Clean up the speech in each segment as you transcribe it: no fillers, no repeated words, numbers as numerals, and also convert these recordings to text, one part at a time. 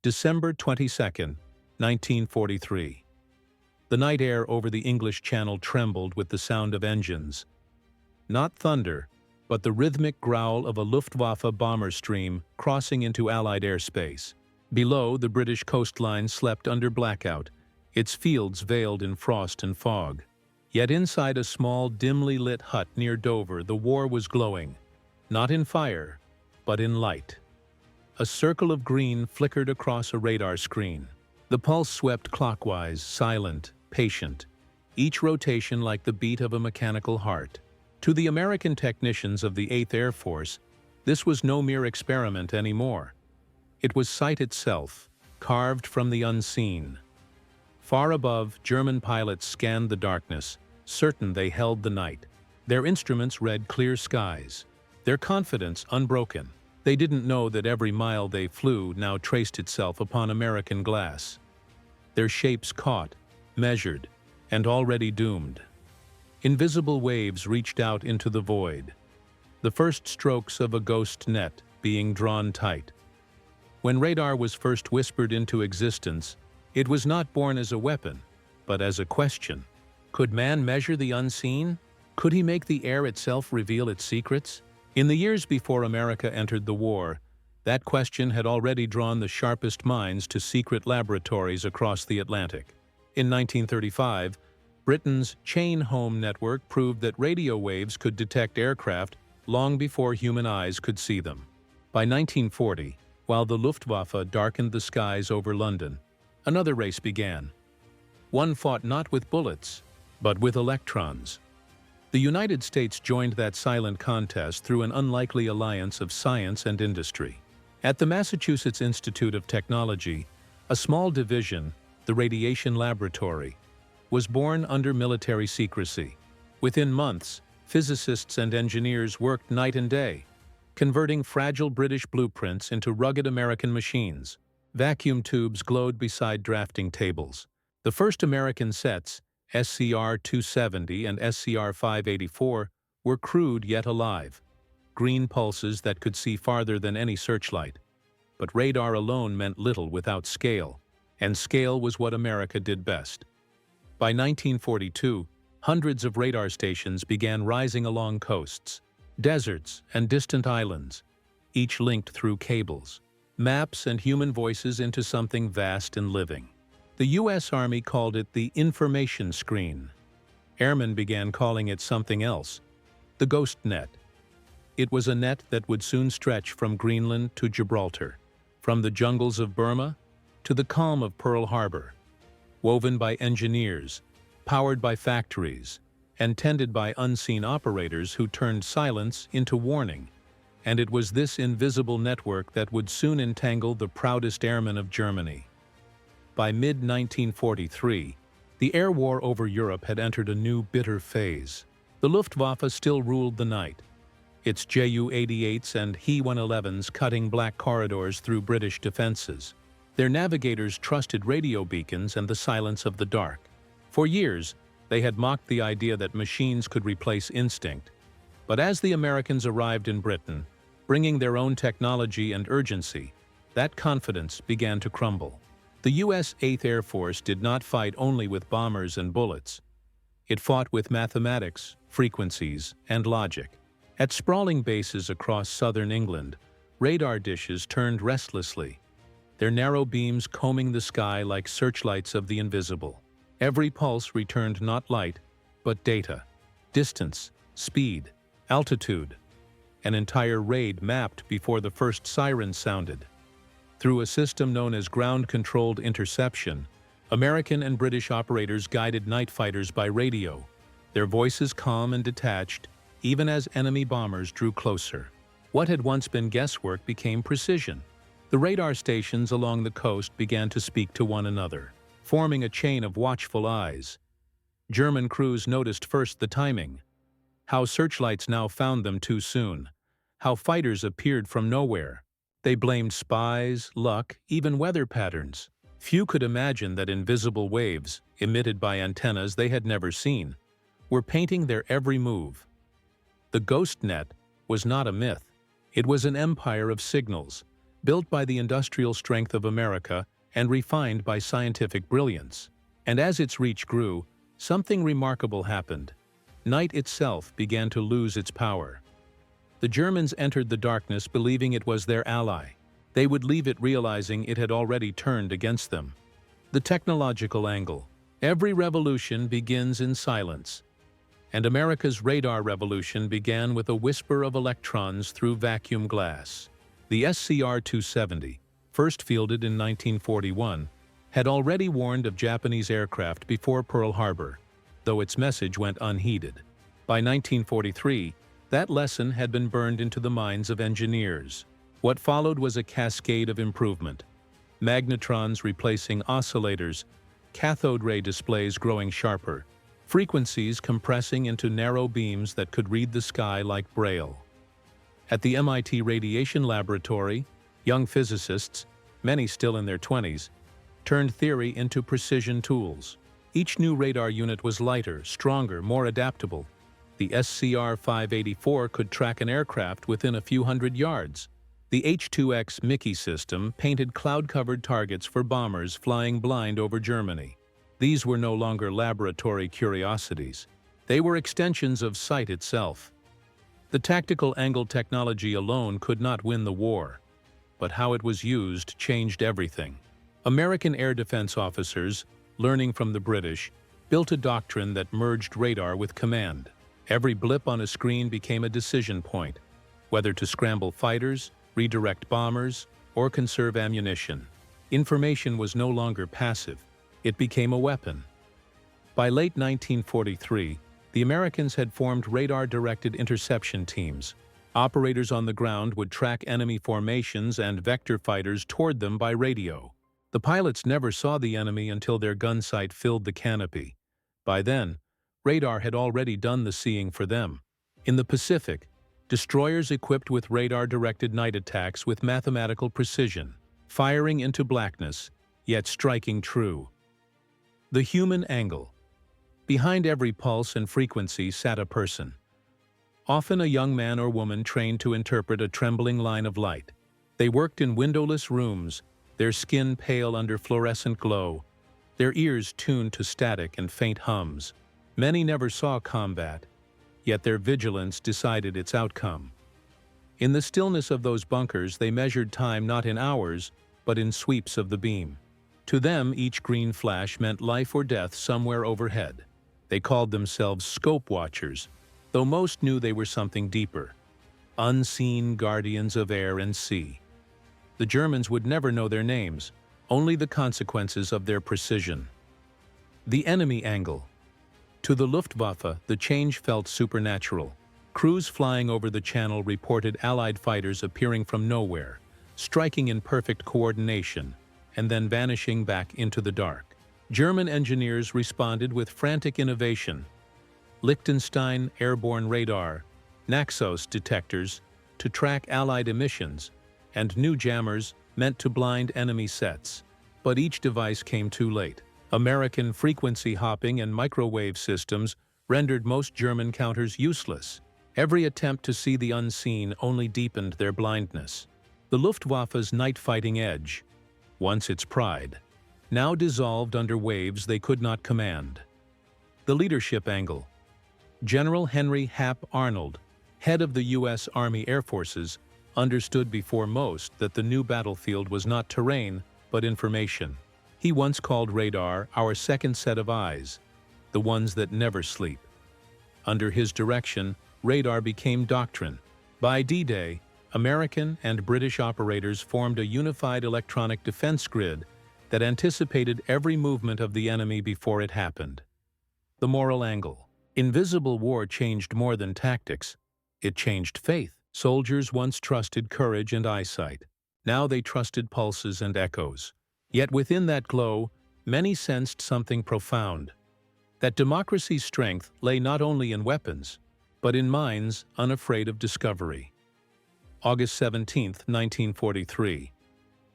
December 22, 1943. The night air over the English Channel trembled with the sound of engines. Not thunder, but the rhythmic growl of a Luftwaffe bomber stream crossing into Allied airspace. Below, the British coastline slept under blackout, its fields veiled in frost and fog. Yet inside a small, dimly lit hut near Dover, the war was glowing, not in fire, but in light. A circle of green flickered across a radar screen. The pulse swept clockwise, silent, patient, each rotation like the beat of a mechanical heart. To the American technicians of the 8th Air Force, this was no mere experiment anymore. It was sight itself, carved from the unseen. Far above, German pilots scanned the darkness, certain they held the night. Their instruments read clear skies, their confidence unbroken. They didn't know that every mile they flew now traced itself upon American glass. Their shapes caught, measured, and already doomed. Invisible waves reached out into the void, the first strokes of a ghost net being drawn tight. When radar was first whispered into existence, it was not born as a weapon, but as a question. Could man measure the unseen? Could he make the air itself reveal its secrets? In the years before America entered the war, that question had already drawn the sharpest minds to secret laboratories across the Atlantic. In 1935, Britain's Chain Home network proved that radio waves could detect aircraft long before human eyes could see them. By 1940, while the Luftwaffe darkened the skies over London, another race began. One fought not with bullets, but with electrons. The United States joined that silent contest through an unlikely alliance of science and industry. At the Massachusetts Institute of Technology, a small division, the Radiation Laboratory, was born under military secrecy. Within months, physicists and engineers worked night and day, converting fragile British blueprints into rugged American machines. Vacuum tubes glowed beside drafting tables. The first American sets, SCR-270 and SCR-584, were crude yet alive, green pulses that could see farther than any searchlight. But radar alone meant little without scale, and scale was what America did best. By 1942, hundreds of radar stations began rising along coasts, deserts, and distant islands, each linked through cables, maps, and human voices into something vast and living. The U.S. Army called it the information screen. Airmen began calling it something else, the ghost net. It was a net that would soon stretch from Greenland to Gibraltar, from the jungles of Burma to the calm of Pearl Harbor, woven by engineers, powered by factories, and tended by unseen operators who turned silence into warning. And it was this invisible network that would soon entangle the proudest airmen of Germany. By mid-1943, the air war over Europe had entered a new bitter phase. The Luftwaffe still ruled the night, its Ju-88s and He-111s cutting black corridors through British defenses. Their navigators trusted radio beacons and the silence of the dark. For years, they had mocked the idea that machines could replace instinct. But as the Americans arrived in Britain, bringing their own technology and urgency, that confidence began to crumble. The U.S. 8th Air Force did not fight only with bombers and bullets. It fought with mathematics, frequencies, and logic. At sprawling bases across southern England, radar dishes turned restlessly, their narrow beams combing the sky like searchlights of the invisible. Every pulse returned not light, but data, distance, speed, altitude. An entire raid mapped before the first siren sounded. Through a system known as ground-controlled interception, American and British operators guided night fighters by radio, their voices calm and detached, even as enemy bombers drew closer. What had once been guesswork became precision. The radar stations along the coast began to speak to one another, forming a chain of watchful eyes. German crews noticed first the timing, how searchlights now found them too soon, how fighters appeared from nowhere. They blamed spies, luck, even weather patterns. Few could imagine that invisible waves, emitted by antennas they had never seen, were painting their every move. The ghost net was not a myth. It was an empire of signals, built by the industrial strength of America and refined by scientific brilliance. And as its reach grew, something remarkable happened. Night itself began to lose its power. The Germans entered the darkness believing it was their ally. They would leave it realizing it had already turned against them. The technological angle. Every revolution begins in silence. And America's radar revolution began with a whisper of electrons through vacuum glass. The SCR-270, first fielded in 1941, had already warned of Japanese aircraft before Pearl Harbor, though its message went unheeded. By 1943, that lesson had been burned into the minds of engineers. What followed was a cascade of improvement. Magnetrons replacing oscillators, cathode ray displays growing sharper, frequencies compressing into narrow beams that could read the sky like Braille. At the MIT Radiation Laboratory, young physicists, many still in their 20s, turned theory into precision tools. Each new radar unit was lighter, stronger, more adaptable. The SCR-584 could track an aircraft within a few hundred yards. The H-2X Mickey system painted cloud-covered targets for bombers flying blind over Germany. These were no longer laboratory curiosities. They were extensions of sight itself. The tactical angle technology alone could not win the war, but how it was used changed everything. American air defense officers, learning from the British, built a doctrine that merged radar with command. Every blip on a screen became a decision point, whether to scramble fighters, redirect bombers, or conserve ammunition. Information was no longer passive. It became a weapon. By late 1943, the Americans had formed radar-directed interception teams. Operators on the ground would track enemy formations and vector fighters toward them by radio. The pilots never saw the enemy until their gun sight filled the canopy. By then, radar had already done the seeing for them. In the Pacific, destroyers equipped with radar-directed night attacks with mathematical precision, firing into blackness, yet striking true. The human angle. Behind every pulse and frequency sat a person. Often a young man or woman trained to interpret a trembling line of light. They worked in windowless rooms, their skin pale under fluorescent glow, their ears tuned to static and faint hums. Many never saw combat, yet their vigilance decided its outcome. In the stillness of those bunkers, they measured time not in hours, but in sweeps of the beam. To them, each green flash meant life or death somewhere overhead. They called themselves scope watchers, though most knew they were something deeper. Unseen guardians of air and sea. The Germans would never know their names, only the consequences of their precision. The enemy angle. To the Luftwaffe, the change felt supernatural. Crews flying over the channel reported Allied fighters appearing from nowhere, striking in perfect coordination, and then vanishing back into the dark. German engineers responded with frantic innovation. Liechtenstein airborne radar, Naxos detectors to track Allied emissions, and new jammers meant to blind enemy sets. But each device came too late. American frequency hopping and microwave systems rendered most German counters useless. Every attempt to see the unseen only deepened their blindness. The Luftwaffe's night-fighting edge, once its pride, now dissolved under waves they could not command. The leadership angle. General Henry Hap Arnold, head of the U.S. Army Air Forces, understood before most that the new battlefield was not terrain, but information. He once called radar our second set of eyes, the ones that never sleep. Under his direction, radar became doctrine. By D-Day, American and British operators formed a unified electronic defense grid that anticipated every movement of the enemy before it happened. The moral angle. Invisible war changed more than tactics. It changed faith. Soldiers once trusted courage and eyesight. Now they trusted pulses and echoes. Yet within that glow, many sensed something profound. That democracy's strength lay not only in weapons, but in minds unafraid of discovery. August 17, 1943.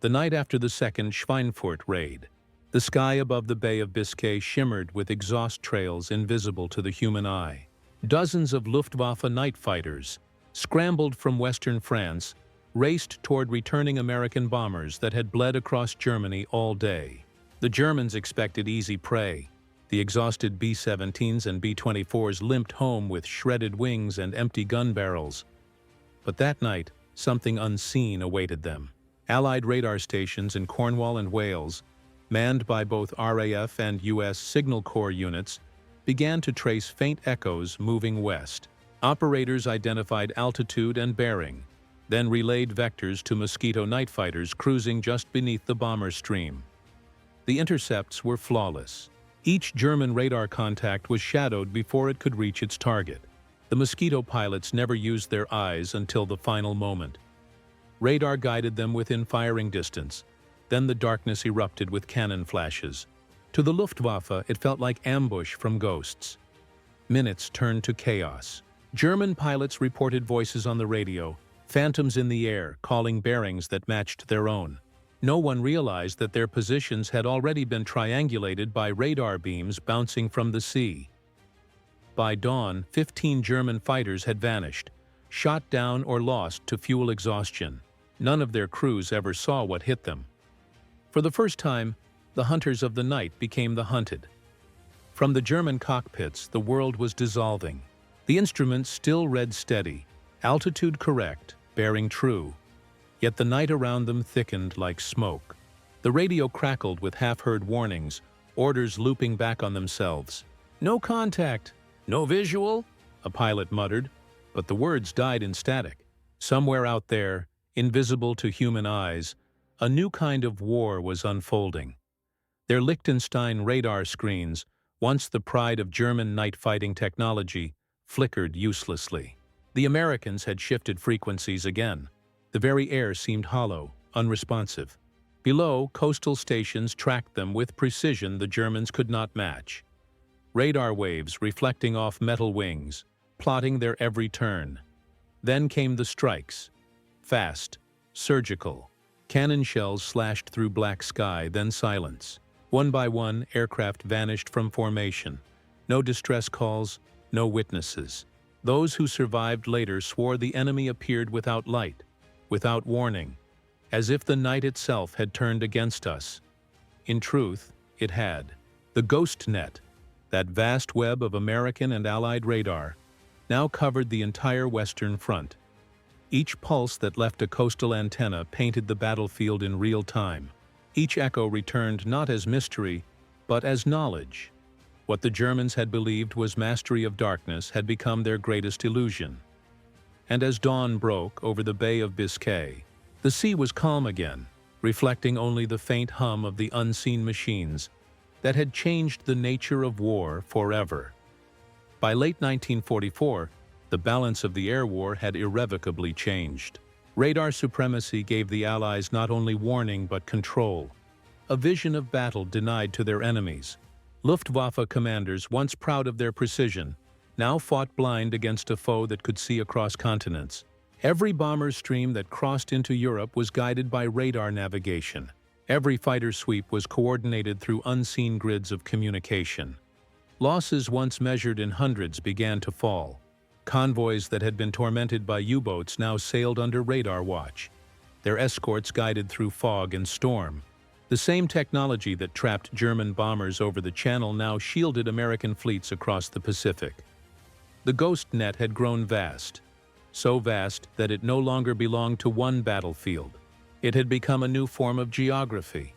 The night after the second Schweinfurt raid. The sky above the Bay of Biscay shimmered with exhaust trails invisible to the human eye. Dozens of Luftwaffe night fighters scrambled from western France, raced toward returning American bombers that had bled across Germany all day. The Germans expected easy prey. The exhausted B-17s and B-24s limped home with shredded wings and empty gun barrels. But that night, something unseen awaited them. Allied radar stations in Cornwall and Wales, manned by both RAF and U.S. Signal Corps units, began to trace faint echoes moving west. Operators identified altitude and bearing, then relayed vectors to Mosquito night fighters cruising just beneath the bomber stream. The intercepts were flawless. Each German radar contact was shadowed before it could reach its target. The Mosquito pilots never used their eyes until the final moment. Radar guided them within firing distance. Then the darkness erupted with cannon flashes. To the Luftwaffe, it felt like ambush from ghosts. Minutes turned to chaos. German pilots reported voices on the radio, phantoms in the air calling bearings that matched their own. No one realized that their positions had already been triangulated by radar beams bouncing from the sea. By dawn, 15 German fighters had vanished, shot down or lost to fuel exhaustion. None of their crews ever saw what hit them. For the first time, the hunters of the night became the hunted. From the German cockpits, the world was dissolving. The instruments still read steady, altitude correct, bearing true. Yet the night around them thickened like smoke. The radio crackled with half-heard warnings, orders looping back on themselves. "No contact! No visual!" a pilot muttered, but the words died in static. Somewhere out there, invisible to human eyes, a new kind of war was unfolding. Their Liechtenstein radar screens, once the pride of German night-fighting technology, flickered uselessly. The Americans had shifted frequencies again. The very air seemed hollow, unresponsive. Below, coastal stations tracked them with precision the Germans could not match. Radar waves reflecting off metal wings, plotting their every turn. Then came the strikes. Fast, surgical. Cannon shells slashed through black sky, then silence. One by one, aircraft vanished from formation. No distress calls, no witnesses. Those who survived later swore the enemy appeared without light, without warning, as if the night itself had turned against us. In truth, it had. The ghost net, that vast web of American and Allied radar, now covered the entire Western Front. Each pulse that left a coastal antenna painted the battlefield in real time. Each echo returned not as mystery, but as knowledge. What the Germans had believed was mastery of darkness had become their greatest illusion. And as dawn broke over the Bay of Biscay, the sea was calm again, reflecting only the faint hum of the unseen machines that had changed the nature of war forever. By late 1944, the balance of the air war had irrevocably changed. Radar supremacy gave the Allies not only warning but control, a vision of battle denied to their enemies. Luftwaffe commanders, once proud of their precision, now fought blind against a foe that could see across continents. Every bomber stream that crossed into Europe was guided by radar navigation. Every fighter sweep was coordinated through unseen grids of communication. Losses once measured in hundreds began to fall. Convoys that had been tormented by U-boats now sailed under radar watch, their escorts guided through fog and storm. The same technology that trapped German bombers over the Channel now shielded American fleets across the Pacific. The ghost net had grown vast, so vast that it no longer belonged to one battlefield. It had become a new form of geography,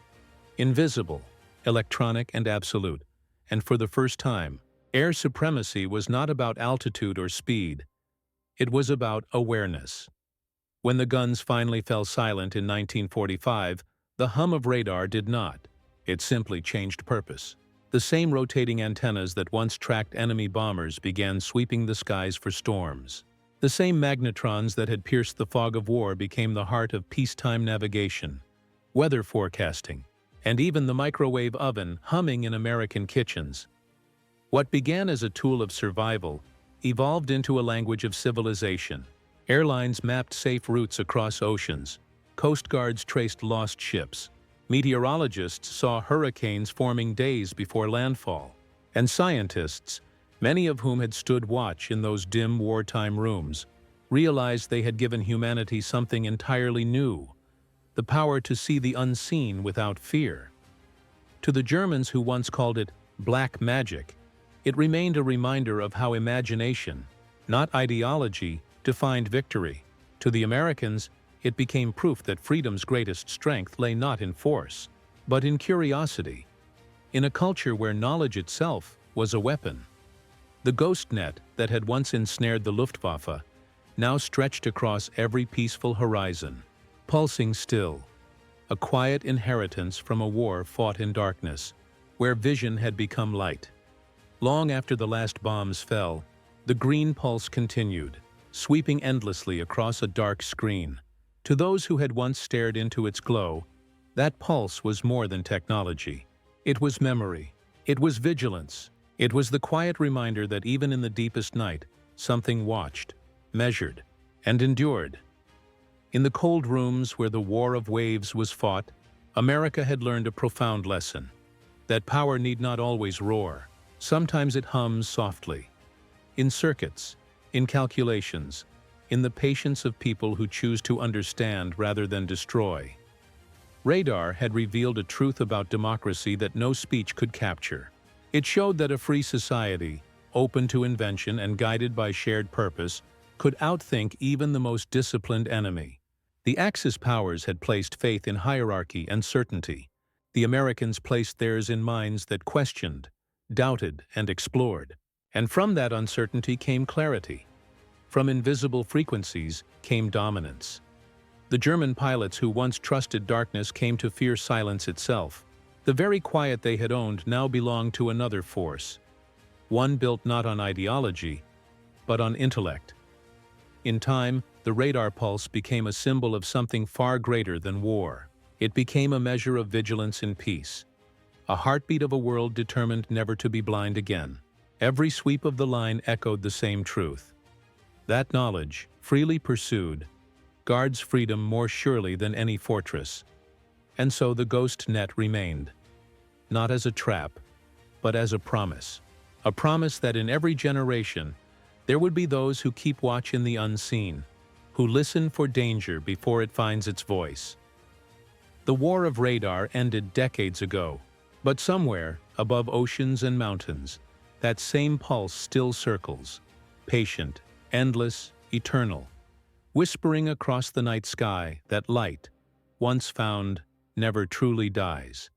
invisible, electronic, and absolute. And for the first time, air supremacy was not about altitude or speed. It was about awareness. When the guns finally fell silent in 1945, the hum of radar did not. It simply changed purpose. The same rotating antennas that once tracked enemy bombers began sweeping the skies for storms. The same magnetrons that had pierced the fog of war became the heart of peacetime navigation, weather forecasting, and even the microwave oven humming in American kitchens. What began as a tool of survival evolved into a language of civilization. Airlines mapped safe routes across oceans. Coast guards traced lost ships. Meteorologists saw hurricanes forming days before landfall. And scientists, many of whom had stood watch in those dim wartime rooms, realized they had given humanity something entirely new, the power to see the unseen without fear. To the Germans who once called it black magic, it remained a reminder of how imagination, not ideology, defined victory. To the Americans, it became proof that freedom's greatest strength lay not in force, but in curiosity, in a culture where knowledge itself was a weapon. The ghost net that had once ensnared the Luftwaffe now stretched across every peaceful horizon, pulsing still, a quiet inheritance from a war fought in darkness, where vision had become light. Long after the last bombs fell, the green pulse continued, sweeping endlessly across a dark screen. To those who had once stared into its glow, that pulse was more than technology. It was memory. It was vigilance. It was the quiet reminder that even in the deepest night, something watched, measured, and endured. In the cold rooms where the war of waves was fought, America had learned a profound lesson. That power need not always roar. Sometimes it hums softly. In circuits, in calculations, in the patience of people who choose to understand rather than destroy. Radar had revealed a truth about democracy that no speech could capture. It showed that a free society, open to invention and guided by shared purpose, could outthink even the most disciplined enemy. The Axis powers had placed faith in hierarchy and certainty. The Americans placed theirs in minds that questioned, doubted, and explored. And from that uncertainty came clarity. From invisible frequencies came dominance. The German pilots who once trusted darkness came to fear silence itself. The very quiet they had owned now belonged to another force, one built not on ideology, but on intellect. In time, the radar pulse became a symbol of something far greater than war. It became a measure of vigilance in peace, a heartbeat of a world determined never to be blind again. Every sweep of the line echoed the same truth. That knowledge, freely pursued, guards freedom more surely than any fortress. And so the ghost net remained, not as a trap, but as a promise that in every generation there would be those who keep watch in the unseen, who listen for danger before it finds its voice. The war of radar ended decades ago, but somewhere, above oceans and mountains, that same pulse still circles, patient, endless, eternal, whispering across the night sky that light, once found, never truly dies.